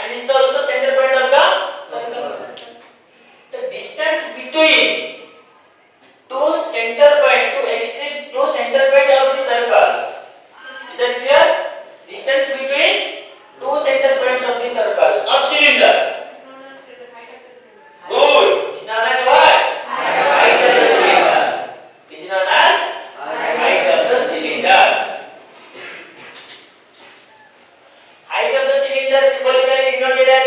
and is the also center point of the circle. The distance between two center point of the circles. Is that clear? Distance between two center points of the circle or cylinder. Good. Is known as what? Height of the cylinder. Is known as height of the cylinder. Height of the cylinder symbolically denoted as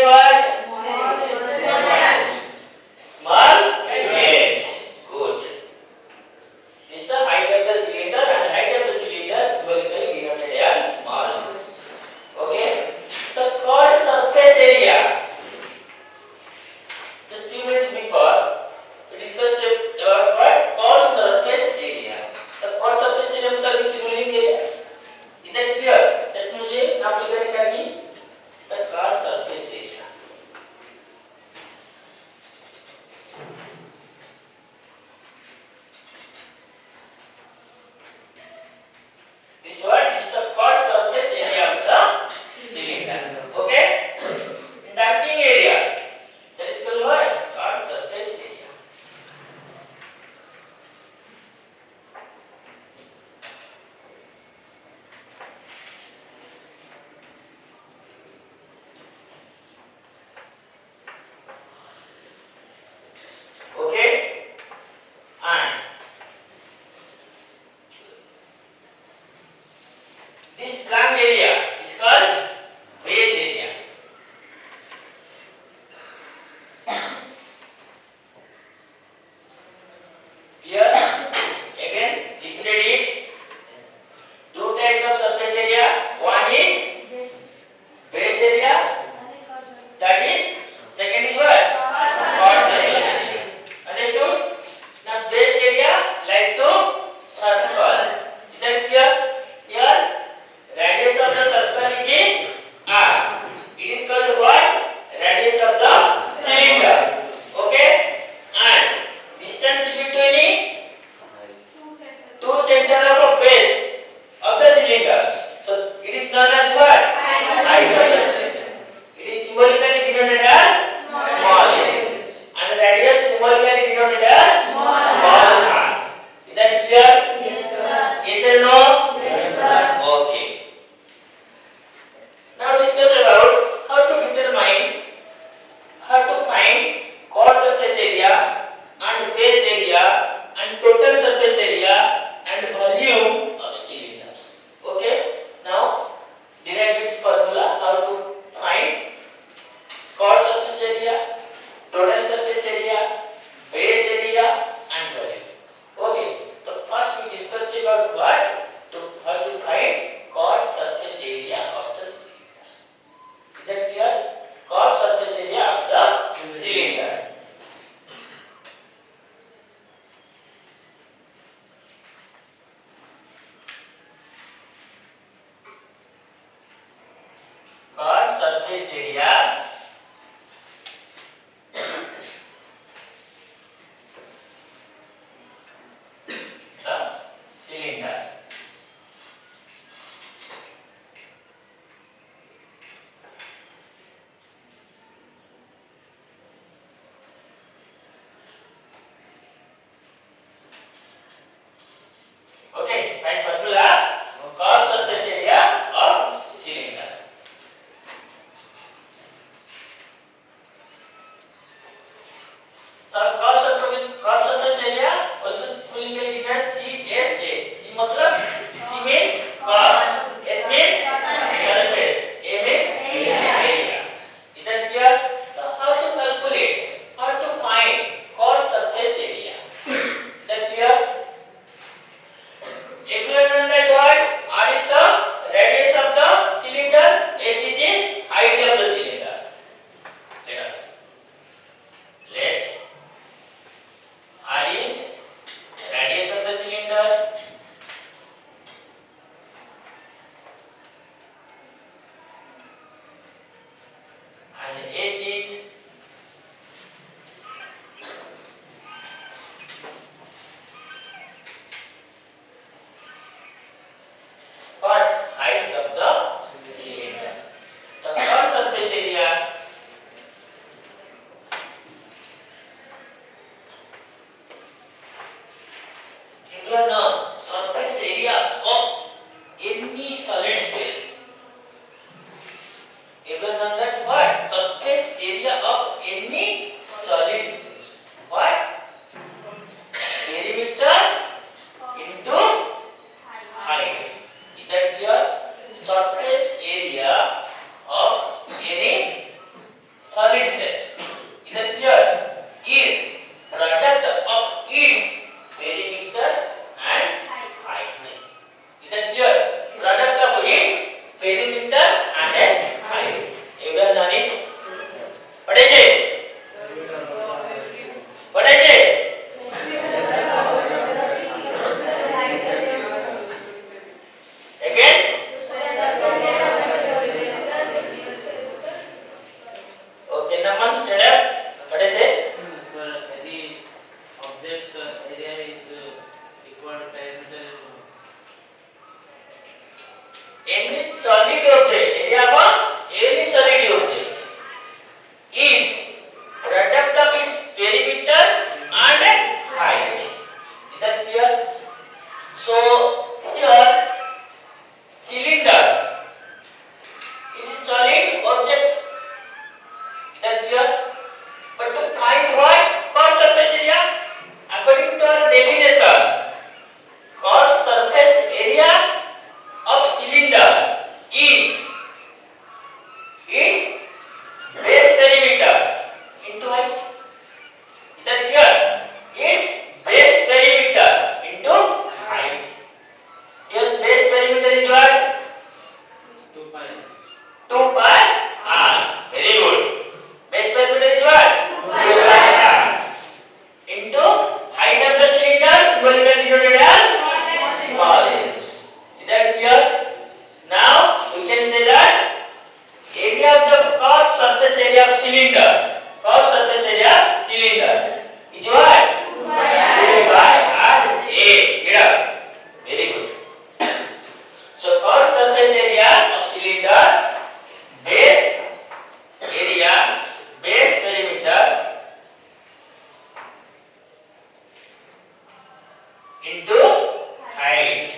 That clear? But to find what? Cross surface area? According to our definition, cross surface area of cylinder is its base perimeter into height. Is that clear? Its base perimeter into height. Here base perimeter is what? 2 pi. 2 pi r. Very good. Base perimeter is what? 2 pi r. Into height of the cylinder, symbolically denoted as small h. Is that clear? Now we can say that area of the curved surface area of cylinder, curved surface area cylinder is what? 2 pi r h. Get up. Very good. So curved surface area of cylinder, base area, base perimeter into height.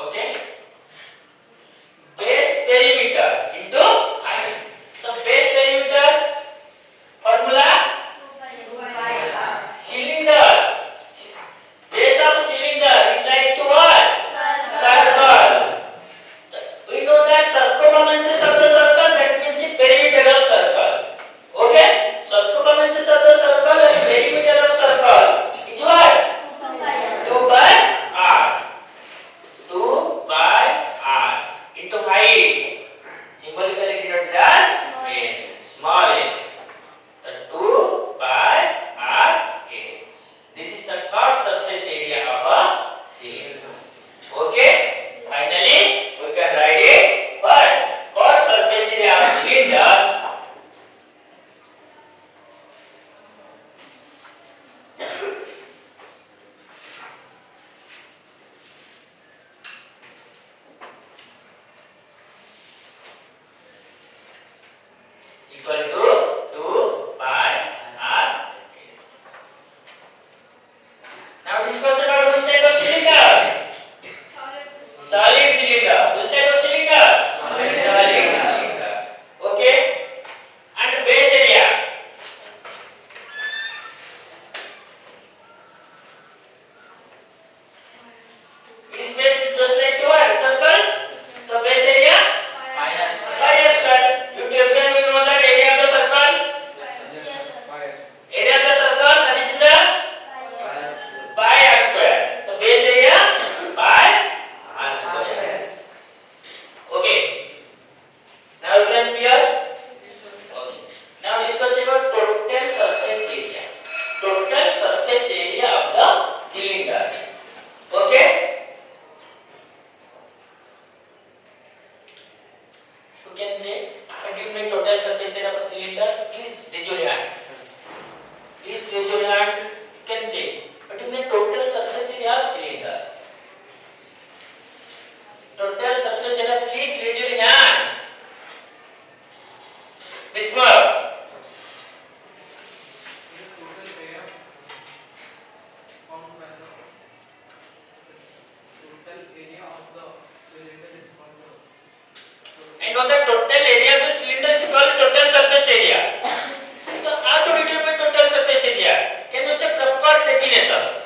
Okay? Base perimeter into height. So base perimeter formula cylinder. Base of cylinder is like to what? Circle. We know that circumferences of the circle, that means the perimeter of circle. Okay? Circumferences of the circle and perimeter of circle is what? 2 pi r. 2 pi r into height, symbolically denoted as h, small h. The 2 pi r h. This is the curved surface area of a cylinder. Okay? Finally, we can write it. What? Curved surface area of cylinder equal to 2 pi r. Now discuss about which type of cylinder? Solid cylinder. Which type of cylinder? Solid cylinder. Okay. And base area. Its base is just like to what? Circle. So base area Pi r. pi r square. You everyone will know that area of the circle. Pi r. Area of the circle that is the Pi r. pi r square. So base area pi r square. Okay. Now you can clear? Okay. Now discuss about total surface area. Total surface area of the cylinder. Okay? You can say, what do you mean total surface area of a cylinder? Please raise your hand. Please raise your hand. You can say, what do you mean total surface area of cylinder? Total surface area, please raise your hand. Bismarck. Total area found by the total area of the cylinder is called the And what the total area of the cylinder is called total surface area. So how to determine total surface area? Can you say proper definition?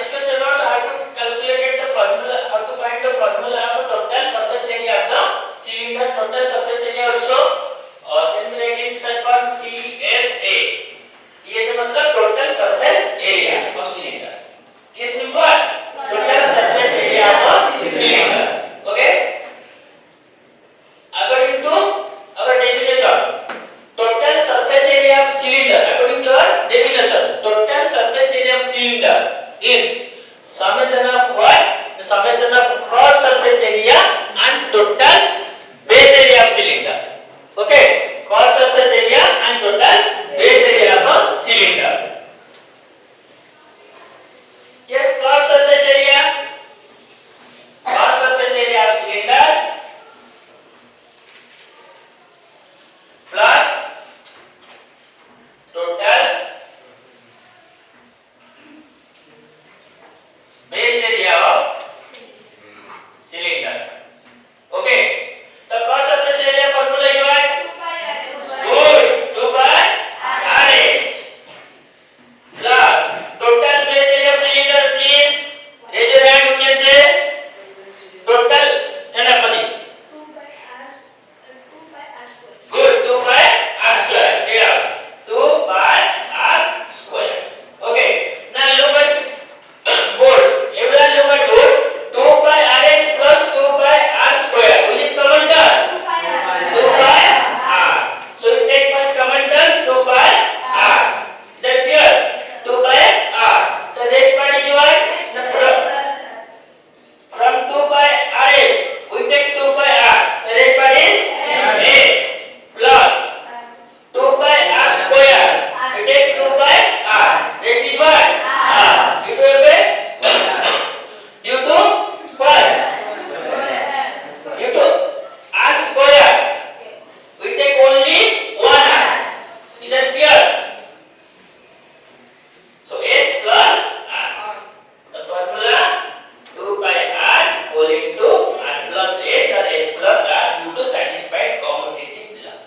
discuss about how to calculate the formula, how to find the formula of total surface area of the cylinder. Total surface area also can be written in such form TSA. TSA मतलब total surface area of cylinder. TS means what? Total surface area of cylinder. Okay. According to our definition, total surface area of cylinder. According to our definition, total surface area of cylinder is summation of what? The summation of cross surface area and total base area of cylinder. Okay, cross surface area and total base area of a cylinder. Here cross surface area of cylinder plus total base area of cylinder. Okay, the cross surface area formula is what? Good, 2 by RH plus total base area of cylinder. Please raise your hand. Who can say total? Stand up, buddy. Good, 2 by R square. Here, 2 by R square. Okay, now look at board. Everyone look at board. 2 by RH plus 2 by R square. Which is common term? 2 by R. So you take first common term 2 by R. Is that clear? 2 by R. The rest part is what? From 2 by RH, we take 2 by R. The rest part is H plus 2 by R square. We take 2 by R. Rest is what? R. It will be due to what? Due to R square. We take only 1 R. Is that clear? So H plus R. The formula 2 by R whole into R plus H or H plus R due to satisfied commutative law.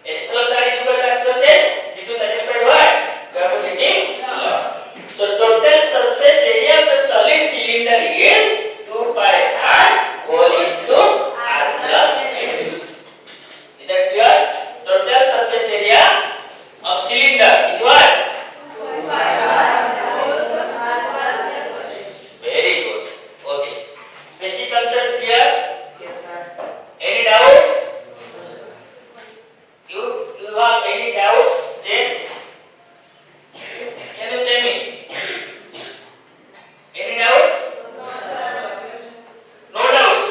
H plus R is equal to R plus H due to satisfied what? Commutative law. So total surface area of the solid cylinder is 2 by R whole into R plus H. Is that clear? Total surface area of cylinder is what? Very good. Okay. Basic concept clear? Yes, sir. Any doubts? You have any doubts? Then can you say me? Any doubts? No doubts.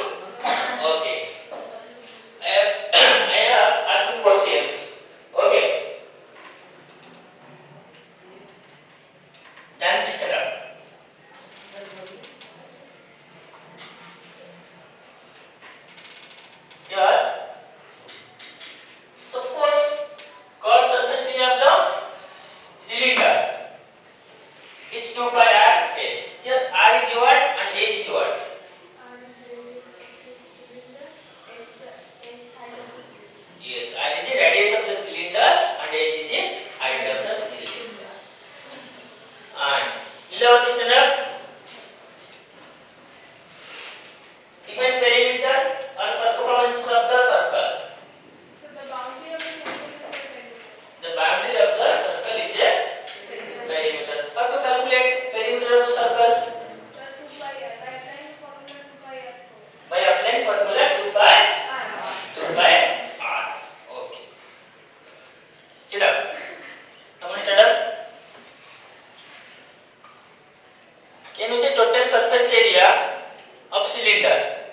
Okay. I have asked some questions. Okay. Dance sister. Here, suppose cross surface area of the cylinder is 2 by R H. Here R is what and H is what? Yes, R is the radius of the cylinder and H is the height of the cylinder. And below this stand up. Define perimeter or circumference of the circle. The boundary of the circle is a perimeter. How to calculate perimeter of the circle? By applying formula 2 by R. Okay. Stand up. Come on, stand up. Can you say total surface area of cylinder?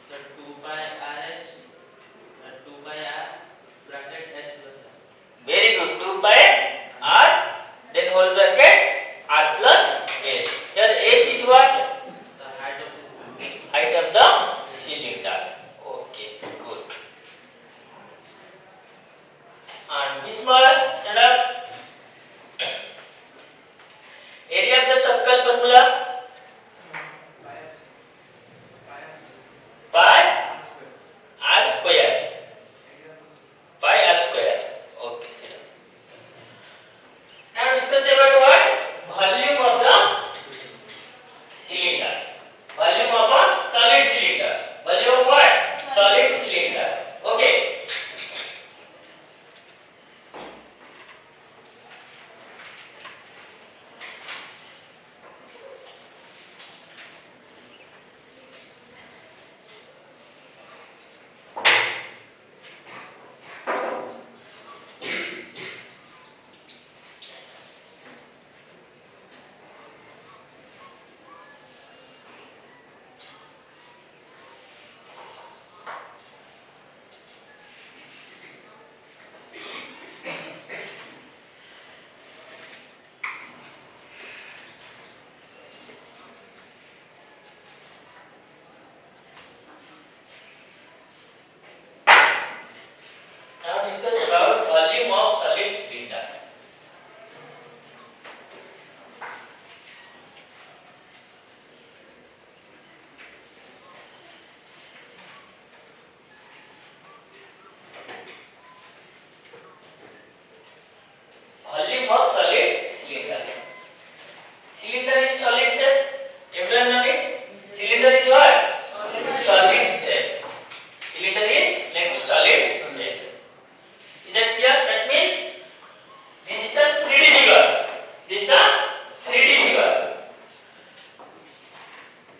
The 2 by RH, 2 by R, bracket H plus R. Very good. 2 by R, then whole bracket R plus H. Here H is what? The height of this cylinder. Height of the cylinder. Okay, good. And this one, stand up. Area of the circle formula.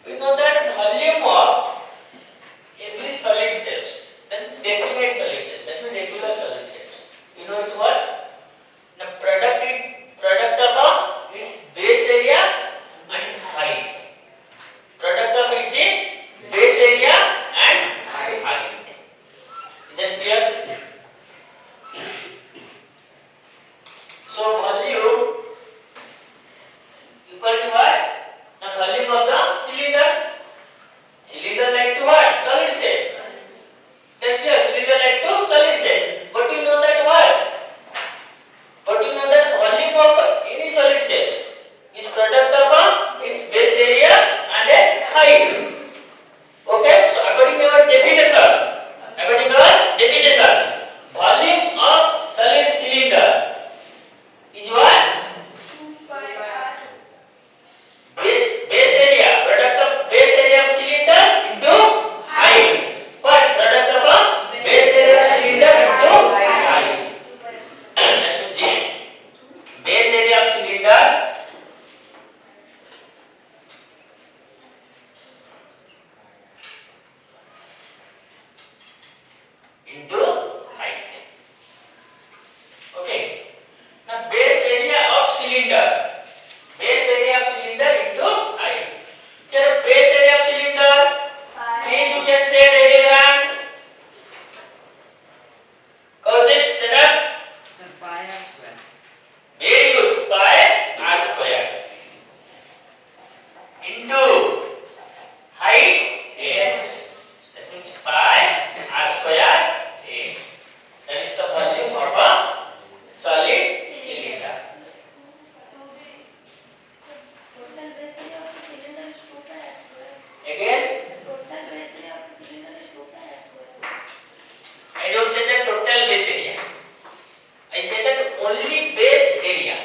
We know that volume of every solid shapes, then definite solid shapes, that means regular solid shapes. You know it what? The product of its base area and height. Product of its base area and height. Is that clear? So volume equal to what? The volume of the cylinder. Cylinder like to what? Solid shape. That clear? Cylinder like to solid shape. But you know that what? But you know that volume of any solid shapes is product of its base area and a height. Okay? So according to our definition, volume of solid cylinder is what? Base area, product of base area of cylinder into height. What? Product of base area of cylinder into height. That means base area of cylinder into height. Okay. Now base area of cylinder. Base area of cylinder into height. Here base area of cylinder. Please you can say raise your hand. Kaushik, stand up. Sir, pi r square. Very good. Pi r square into height h. That means pi r square h. That is the volume of a solid cylinder. Total base area of the cylinder is 2 pi r square. Again, Total base area of the cylinder is 2 pi r square. I don't say that total base area. I say that only base area.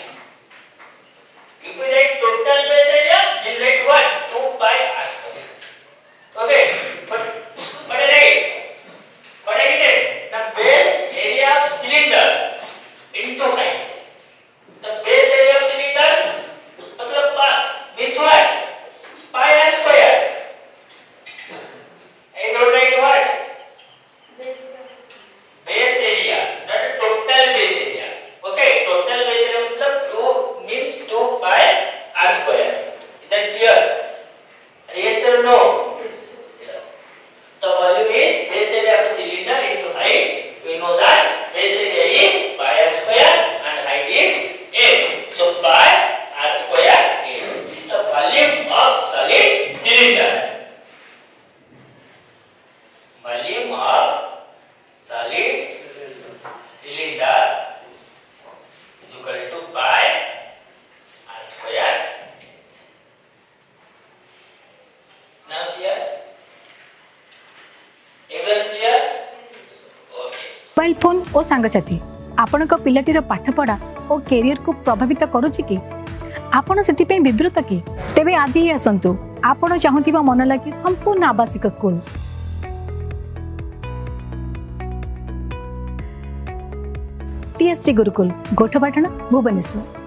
If we write total base area, we'll write what? 2 pi r square. Okay, but I write the base area of cylinder into height. The base area of cylinder means what? Pi r square. I don't write what? Base area of the cylinder. Base area, not total base area. Okay, total base area मतलब 2 means 2 pi r square. Is that clear? Yes or no? Yeah. The volume is base area of a cylinder into height. We know that base area is pi r square and height is h. So pi r square is the volume of solid cylinder. Volume of solid cylinder is equal to pi r square. Now clear? Everyone clear? Okay. Mobile phone ଓ ସାଙ୍ଗସାଥୀ ଆପଣଙ୍କ ପିଲାଟିର ପାଠପଢ଼ା ଓ କ୍ୟାରିୟରକୁ ପ୍ରଭାବିତ କରୁଛି କି ଆପଣ ସେଥିପାଇଁ ବିବ୍ରତ କି ତେବେ ଆଜି ହିଁ ଆସନ୍ତୁ ଆପଣ ଚାହୁଁଥିବା ମନ ଲାଗି ସମ୍ପୂର୍ଣ୍ଣ ଆବାସିକ ସ୍କୁଲ TSG ଗୁରୁକୁଲ ଗୋଠପାଟଣା ଭୁବନେଶ୍ୱର।